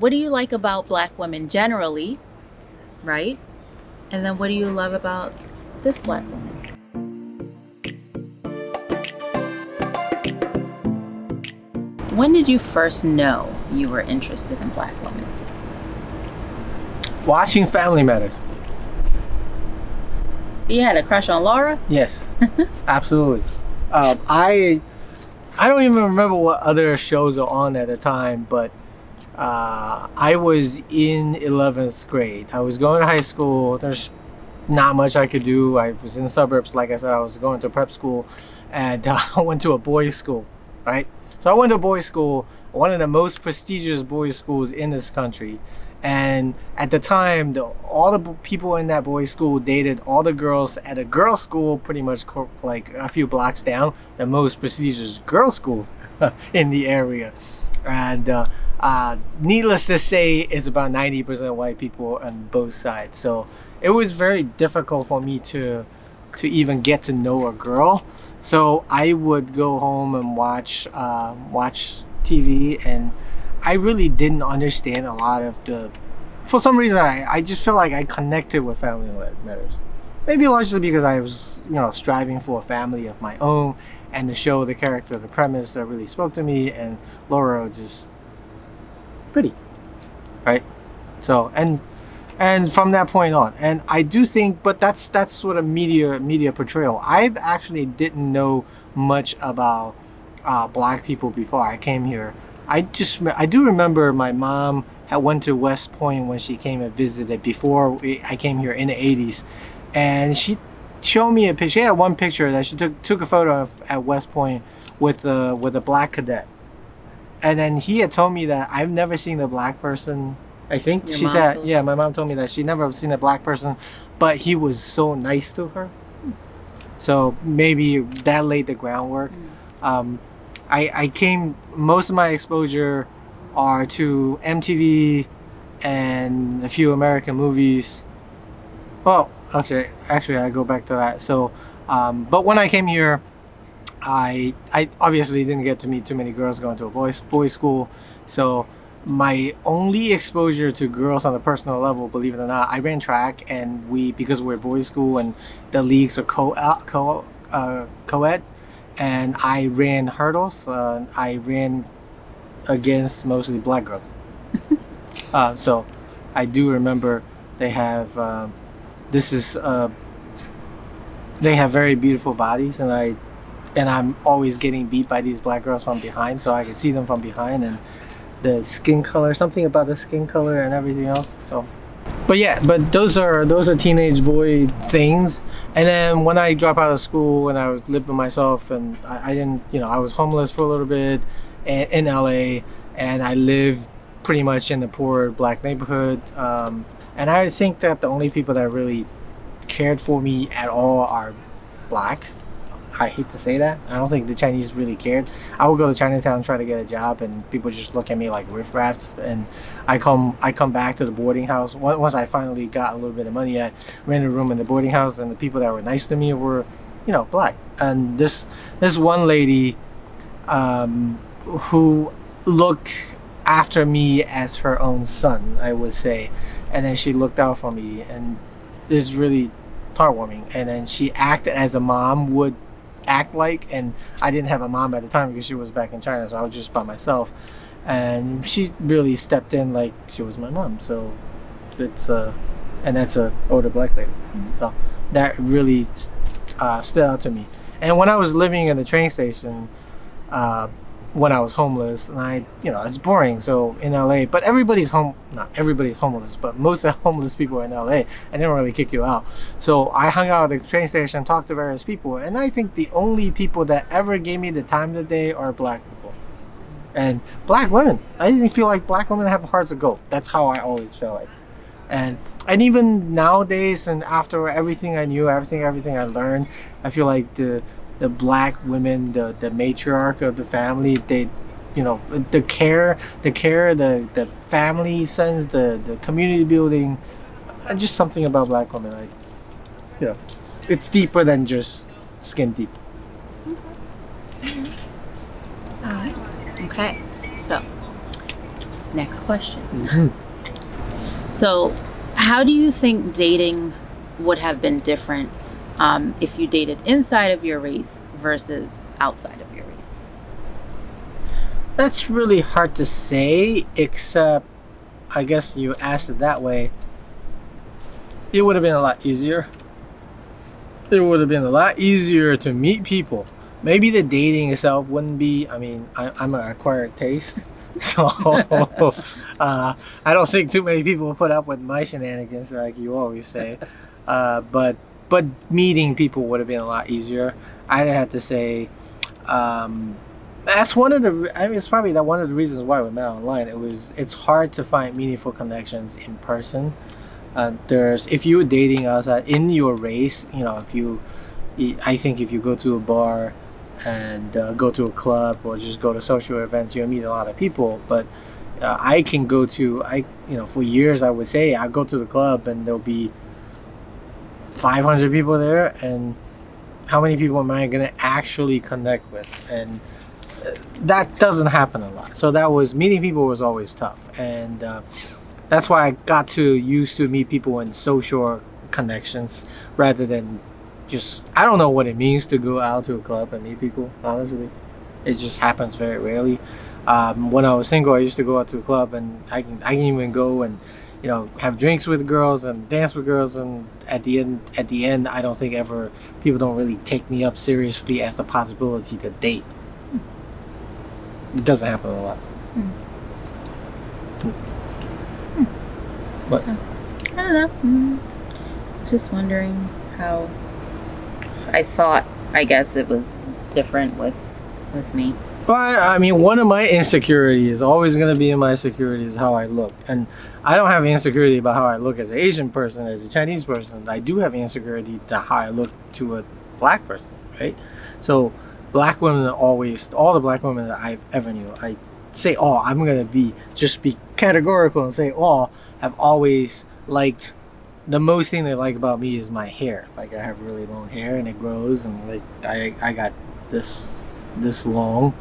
what do you like about Black women generally, right? And then what do you love about this Black woman? When did you first know you were interested in Black women? Watching Family Matters. You had a crush on Laura? Yes, absolutely. I don't even remember what other shows are on at the time, but I was in 11th grade. I was going to high school. There's not much I could do. I was in the suburbs, like I said. I was going to prep school, and I went to a boys' school, right? So I went to a boys' school, one of the most prestigious boys' schools in this country. And at the time, all the people in that boys' school dated all the girls at a girls' school, pretty much like a few blocks down, the most prestigious girls' schools in the area. And needless to say, it's about 90% white people on both sides. So it was very difficult for me to even get to know a girl. So I would go home and watch TV, and I really didn't understand a lot of for some reason, I just feel like I connected with Family Matters. Maybe largely because I was, striving for a family of my own, and the show, the character, the premise that really spoke to me, and Laura was just pretty, right? So, and from that point on, and I do think, but that's sort of media portrayal. I actually didn't know much about Black people before I came here. I do remember my mom had went to West Point when she came and visited before I came here in the 80s, and she showed me a picture. She had one picture that she took a photo of at West Point with a Black cadet, and then he had told me that I've never seen a Black person. I think she said, yeah, my mom told me that she never seen a Black person, but he was so nice to her. So maybe that laid the groundwork. I came, most of my exposure are to MTV and a few American movies. Well, actually I go back to that. So, but when I came here, I obviously didn't get to meet too many girls going to a boys school. So my only exposure to girls on a personal level, believe it or not, I ran track, and because we're boys school and the leagues are co-ed, and I ran hurdles. I ran against mostly Black girls. So I do remember they have they have very beautiful bodies, and I'm always getting beat by these Black girls from behind, so I can see them from behind, and the skin color, something about the skin color and everything else. So, but those are teenage boy things. And then when I dropped out of school and I was living by myself, and I didn't, I was homeless for a little bit in LA, and I lived pretty much in the poor Black neighborhood. And I think that the only people that really cared for me at all are Black. I hate to say that. I don't think the Chinese really cared. I would go to Chinatown and try to get a job, and people just look at me like riffraffs. And I come back to the boarding house. Once I finally got a little bit of money, I rented a room in the boarding house, and the people that were nice to me were, Black. And this one lady who looked after me as her own son, I would say. And then she looked out for me, and this is really heartwarming. And then she acted as a mom would act like, and I didn't have a mom at the time because she was back in China, so I was just by myself, and she really stepped in like she was my mom. So that's and that's a older Black lady. So that really stood out to me. And when I was living in the train station, when I was homeless, and it's boring. So in LA, but not everybody's homeless, but most of the homeless people are in LA, and they don't really kick you out. So I hung out at the train station, talked to various people, and I think the only people that ever gave me the time of the day are Black people. And Black women. I didn't feel like Black women have hearts of gold. That's how I always felt like. And even nowadays, and after everything I knew, everything I learned, I feel like the Black women, the matriarch of the family, they, the care, the family sense, the community building, just something about Black women. It's deeper than just skin deep. Okay. So Next question. Mm-hmm. So, how do you think dating would have been different if you dated inside of your race versus outside of your race? That's really hard to say, except I guess you asked it that way. It would have been a lot easier. It would have been a lot easier to meet people. Maybe the dating itself wouldn't be. I mean, I'm an acquired taste, so I don't think too many people will put up with my shenanigans, like you always say. But meeting people would have been a lot easier. I'd have to say. That's one of the. I mean, it's probably that one of the reasons why we met online. It's hard to find meaningful connections in person. If you were dating outside in your race, I think if you go to a bar and go to a club or just go to social events, you'll meet a lot of people. But I can go to for years I would say I go to the club and there'll be 500 people there, and how many people am I gonna actually connect with? And that doesn't happen a lot. So meeting people was always tough, and that's why I got to used to meet people in social connections rather than just. I don't know what it means to go out to a club and meet people. Honestly, it just happens very rarely. When I was single, I used to go out to a club, and I can even go and have drinks with girls and dance with girls, and at the end, I don't think ever people don't really take me up seriously as a possibility to date. It doesn't happen a lot. But I don't know. Just wondering how. I guess it was different with me. But I mean, one of my insecurities, always going to be in my insecurity, is how I look. And I don't have insecurity about how I look as an Asian person, as a Chinese person. I do have insecurity to how I look to a black person, right? So black women all the black women that I've ever knew, I say all, I'm going to be categorical and say all, have always liked. The most thing they like about me is my hair. Like, I have really long hair and it grows, and like I got this long.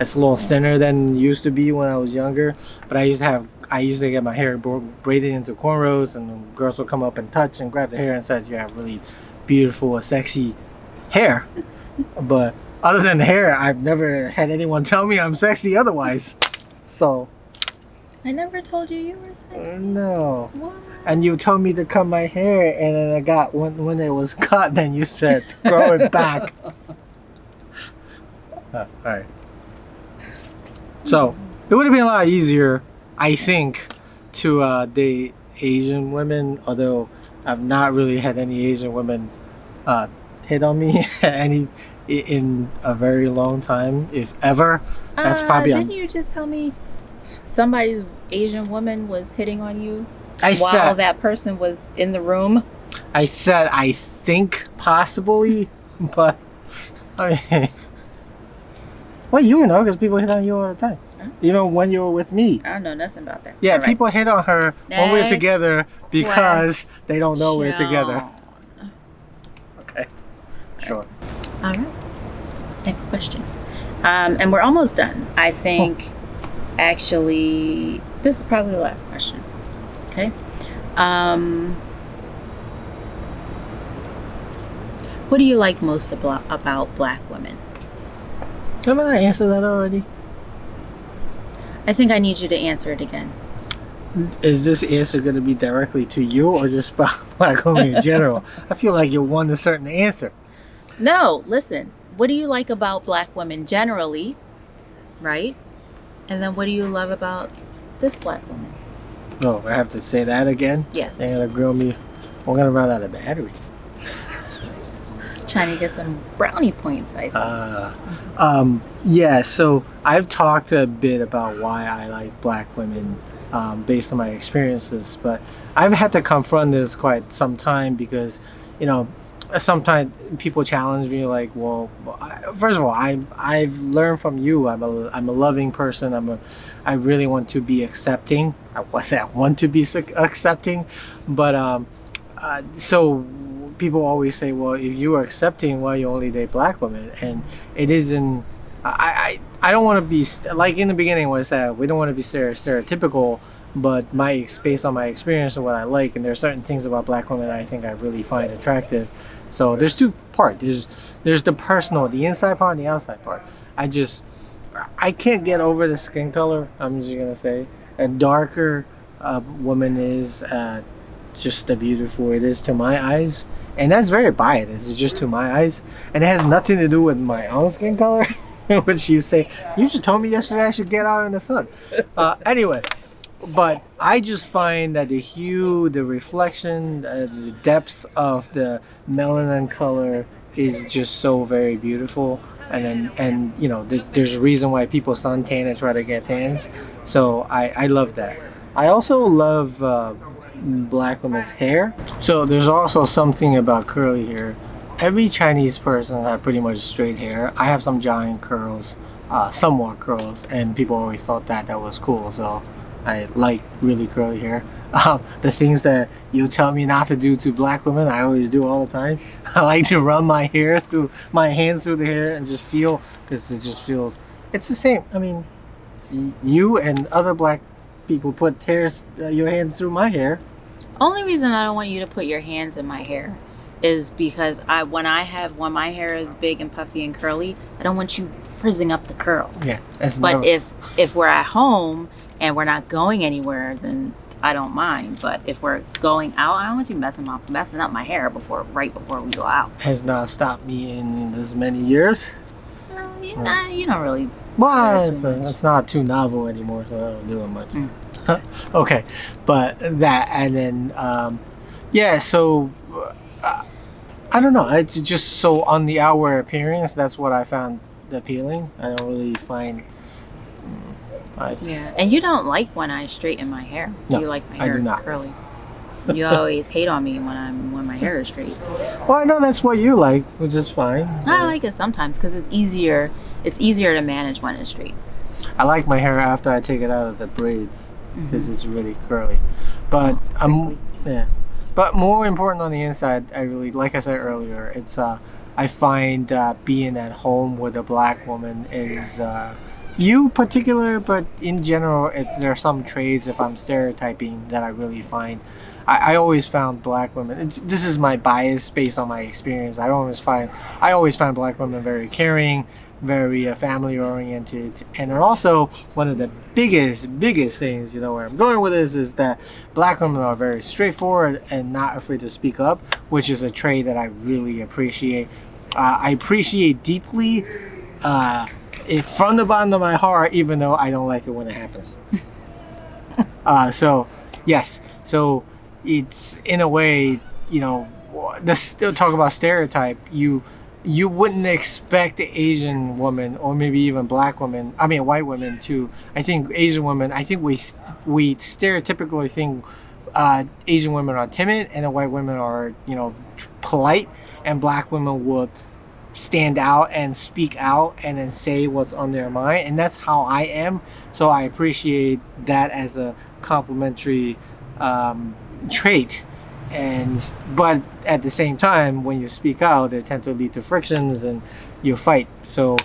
It's a little thinner than it used to be when I was younger, but I used to get my hair braided into cornrows, and girls would come up and touch and grab the hair and says, "You have really beautiful, sexy hair." But other than the hair, I've never had anyone tell me I'm sexy otherwise. So I never told you were sexy. No. What? And you told me to cut my hair, and then I got when it was cut, then you said grow it back. All right. So it would have been a lot easier, I think, to date Asian women. Although I've not really had any Asian women hit on me in a very long time, if ever. That's probably. Didn't you just tell me somebody's Asian woman was hitting on you while said, that person was in the room? I said I think possibly, but I mean. Well, you know, because people hit on you all the time. Huh? Even when you were with me. I don't know nothing about that. Yeah, people hit on her when we're together because they don't know we're together. Okay. Sure. All right. Next question. And we're almost done. I think, actually, this is probably the last question. Okay. What do you like most about black women? Haven't I answered that already? I think I need you to answer it again. Is this answer going to be directly to you or just about black women in general? I feel like you want a certain answer. No, listen. What do you like about black women generally, right? And then what do you love about this black woman? Oh, I have to say that again? Yes. They're going to grill me. We're going to run out of battery. Trying to get some brownie points, I think. Yeah, so I've talked a bit about why I like black women based on my experiences, but I've had to confront this quite some time because, sometimes people challenge me like, well, first of all, I've learned from you. I'm a loving person. I really want to be accepting. I want to be accepting, but so people always say, well, if you are accepting, why you only date black women? And it isn't. I don't want to be like in the beginning when I said we don't want to be stereotypical, but based on my experience and what I like, and there are certain things about black women I think I really find attractive. So there's two parts. There's the personal, the inside part and the outside part. I can't get over the skin color. I'm just gonna say a darker woman is just the beautiful it is to my eyes, and that's very biased. It's just to my eyes, and it has nothing to do with my own skin color. Which you say, you just told me yesterday I should get out in the sun. Anyway, but I just find that the hue, the reflection, the depth of the melanin color is just so very beautiful. And you know, there's a reason why people suntan and try to get tans. So I love that. I also love black women's hair. So there's also something about curly hair. Every Chinese person had pretty much straight hair. I have some giant curls, somewhat curls, and people always thought that was cool. So I like really curly hair. The things that you tell me not to do to black women, I always do all the time. I like to run my hands through the hair and just feel, because it just feels, it's the same. I mean, you and other black people put your hands through my hair. Only reason I don't want you to put your hands in my hair is because when my hair is big and puffy and curly, I don't want you frizzing up the curls. Yeah. But if we're at home and we're not going anywhere, then I don't mind. But if we're going out, I don't want you messing up my hair right before we go out. Has not stopped me in this many years. You don't really. Well, it's not too novel anymore, so I don't do it much. Okay, but that, and then yeah, so I don't know, it's just so on the outward appearance, that's what I found appealing. I don't really find yeah, and you don't like when I straighten my hair. No, you like my hair I do not. curly. You always hate on me when my hair is straight. Well, I know that's what you like, which is fine. I like it sometimes because it's easier to manage when it's straight. I like my hair after I take it out of the braids because it's really curly. But yeah. But more important on the inside, I really, like I said earlier, it's I find being at home with a black woman is you particular, but in general, there are some traits, if I'm stereotyping, that I really find. I always found black women. This is my bias based on my experience. I always find black women very caring, very family oriented, and also one of the biggest things, you know, where I'm going with this is that black women are very straightforward and not afraid to speak up, which is a trait that I really appreciate. I appreciate deeply, from the bottom of my heart, even though I don't like it when it happens. So yes, so it's in a way, you know, still talk about stereotype. You wouldn't expect the Asian woman, or maybe even white women too. I think Asian women, we stereotypically think Asian women are timid and the white women are, you know, polite, and black women would stand out and speak out and then say what's on their mind, and that's how I am. So I appreciate that as a complimentary trait. But at the same time, when you speak out, they tend to lead to frictions and you fight. So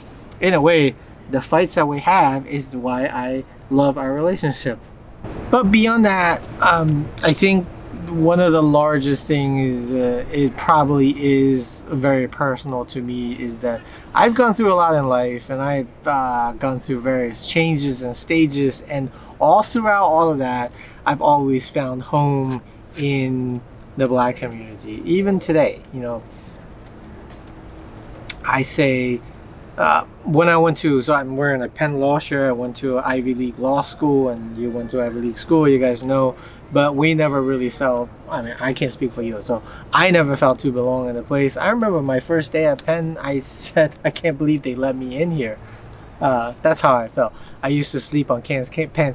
in a way, the fights that we have is why I love our relationship. But beyond that, I think one of the largest things it probably is very personal to me is that I've gone through a lot in life, and I've gone through various changes and stages, and all throughout all of that, I've always found home in the black community. Even today, you know, I say when I went to, so I'm wearing a Penn Law shirt, I went to an Ivy League law school, and you went to Ivy League school, you guys know, but we never really felt, I mean, I can't speak for you, so I never felt to belong in the place. I remember my first day at Penn, I said, I can't believe they let me in here. That's how I felt. I used to sleep on Penn's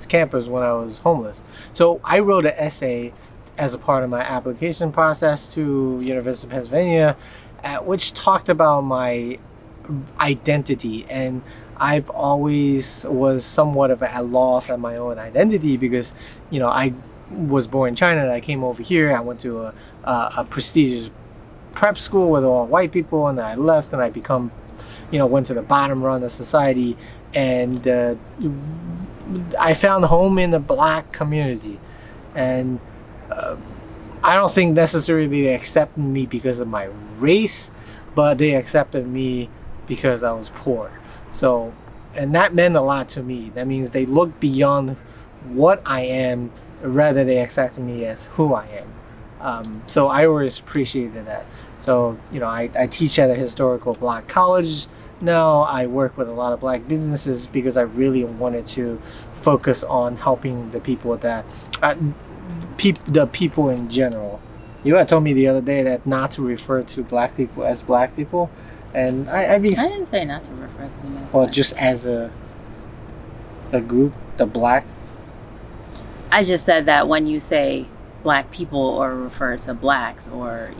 campus when I was homeless. So I wrote an essay as a part of my application process to University of Pennsylvania, which talked about my identity, and I've always was somewhat of a loss at my own identity because, you know, I was born in China and I came over here. I went to a prestigious prep school with all white people, and then I left and I went to the bottom rung of society, and I found home in the black community, and I don't think necessarily they accepted me because of my race, but they accepted me because I was poor. So, and that meant a lot to me. That means they looked beyond what I am, rather they accepted me as who I am. So I always appreciated that. So, I teach at a historical black college now. I work with a lot of black businesses because I really wanted to focus on helping the people that, the people in general. You had told me the other day that not to refer to black people as black people. And I mean, I didn't say not to refer to them as or black. just as a group, the black. I just said that when you say black people or refer to blacks, or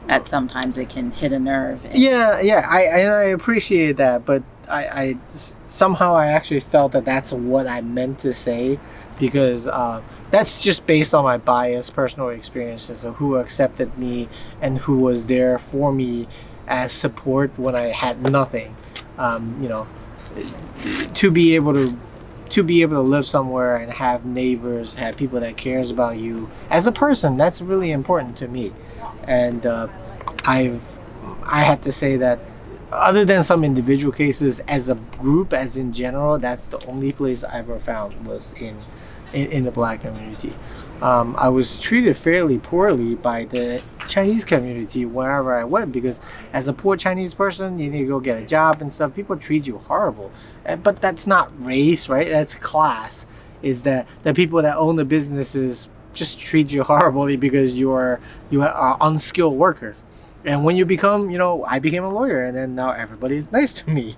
that sometimes it can hit a nerve. Yeah, I appreciate that, but I somehow I actually felt that that's what I meant to say, because that's just based on my biased personal experiences of who accepted me and who was there for me as support when I had nothing. To be able to live somewhere and have neighbors, have people that cares about you as a person, that's really important to me. And I had to say that, other than some individual cases, as a group, as in general, that's the only place I ever found was in the black community. I was treated fairly poorly by the Chinese community wherever I went, because as a poor Chinese person, you need to go get a job and stuff. People treat you horrible. But that's not race, right? That's class. Is that the people that own the businesses just treat you horribly because you are unskilled workers. And when you become, I became a lawyer, and then now everybody's nice to me.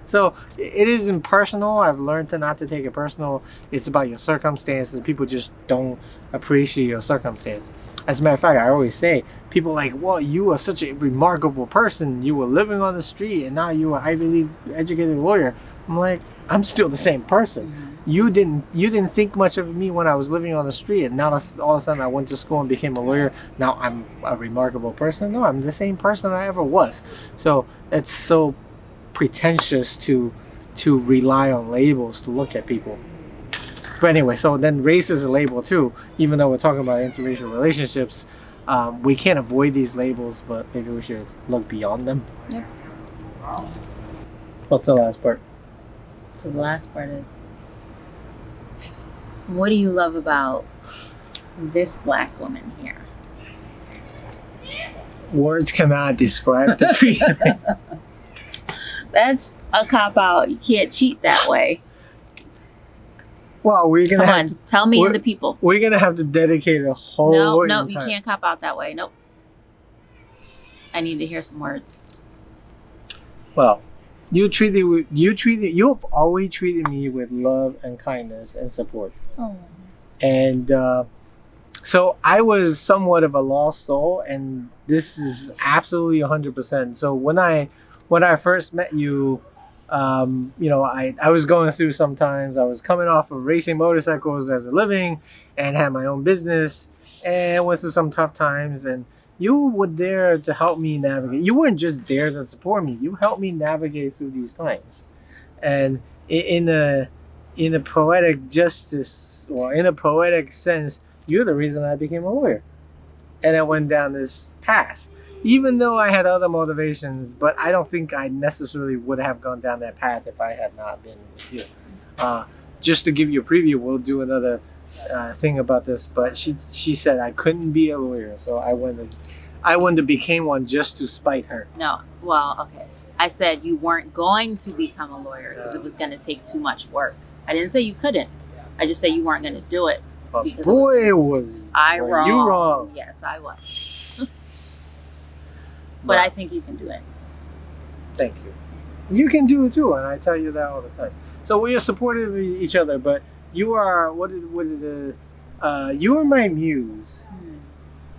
So it isn't personal. I've learned not to take it personal. It's about your circumstances. People just don't appreciate your circumstance. As a matter of fact, I always say, people like, well, you are such a remarkable person. You were living on the street, and now you are Ivy League educated lawyer. I'm like, I'm still the same person. Mm-hmm. You didn't think much of me when I was living on the street, and now all of a sudden I went to school and became a lawyer. Now I'm a remarkable person. No, I'm the same person I ever was. So it's so pretentious to rely on labels to look at people. But anyway, so then race is a label too. Even though we're talking about interracial relationships, we can't avoid these labels, but maybe we should look beyond them. Yep. What's the last part? So the last part is, what do you love about this black woman here? Words cannot describe the feeling. That's a cop-out. You can't cheat that way. Well, we're gonna Come on, tell me and the people. We're gonna have to dedicate a whole. No, you can't cop out that way. Nope. I need to hear some words. Well, you've always treated me with love and kindness and support. Oh. And so I was somewhat of a lost soul, and this is absolutely 100%. So when I first met you, I was going through sometimes. I was coming off of racing motorcycles as a living and had my own business, and went through some tough times, and you were there to help me navigate. You weren't just there to support me. You helped me navigate through these times. And in a poetic justice, or in a poetic sense, you're the reason I became a lawyer. And I went down this path. Even though I had other motivations, but I don't think I necessarily would have gone down that path if I had not been with you. Just to give you a preview, we'll do another thing about this, but she said I couldn't be a lawyer, so I went and became one just to spite her. No, well, okay. I said you weren't going to become a lawyer because it was going to take too much work. I didn't say you couldn't. I just said you weren't going to do it. Because boy, was I wrong. You wrong. Yes, I was. But I think you can do it. Thank you. You can do it too, and I tell you that all the time. So we are supportive of each other, but you are you are my muse,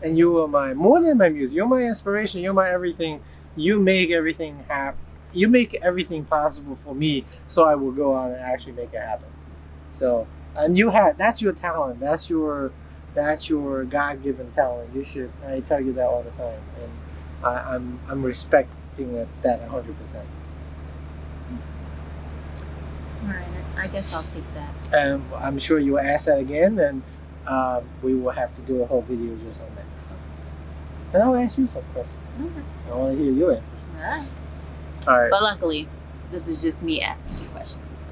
and you are more than my muse. You're my inspiration. You're my everything. You make everything happen. You make everything possible for me, so I will go out and actually make it happen. So, and that's your talent. That's your God-given talent. I tell you that all the time, and I'm respecting that 100%. All right, I guess I'll take that. And I'm sure you will ask that again, and we will have to do a whole video just on that. And I'll ask you some questions. Okay. I want to hear your answers. All right. All right. But luckily, this is just me asking you questions.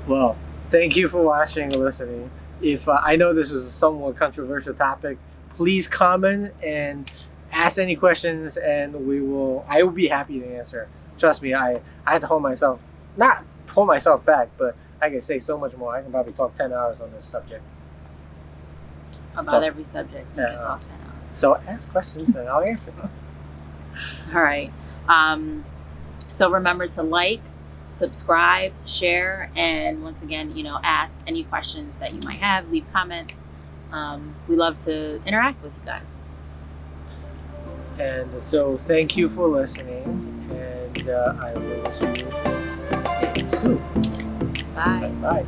Well, thank you for watching and listening. If I know this is a somewhat controversial topic, please comment and ask any questions, and I will be happy to answer. Trust me, I had to not hold myself back, but I can say so much more. I can probably talk 10 hours on this subject. About every subject, you can talk 10 hours. So ask questions and I'll answer. All right. So remember to like, subscribe, share, and once again, ask any questions that you might have. Leave comments. We love to interact with you guys. And so thank you for listening, and I will see you soon. Bye. Bye.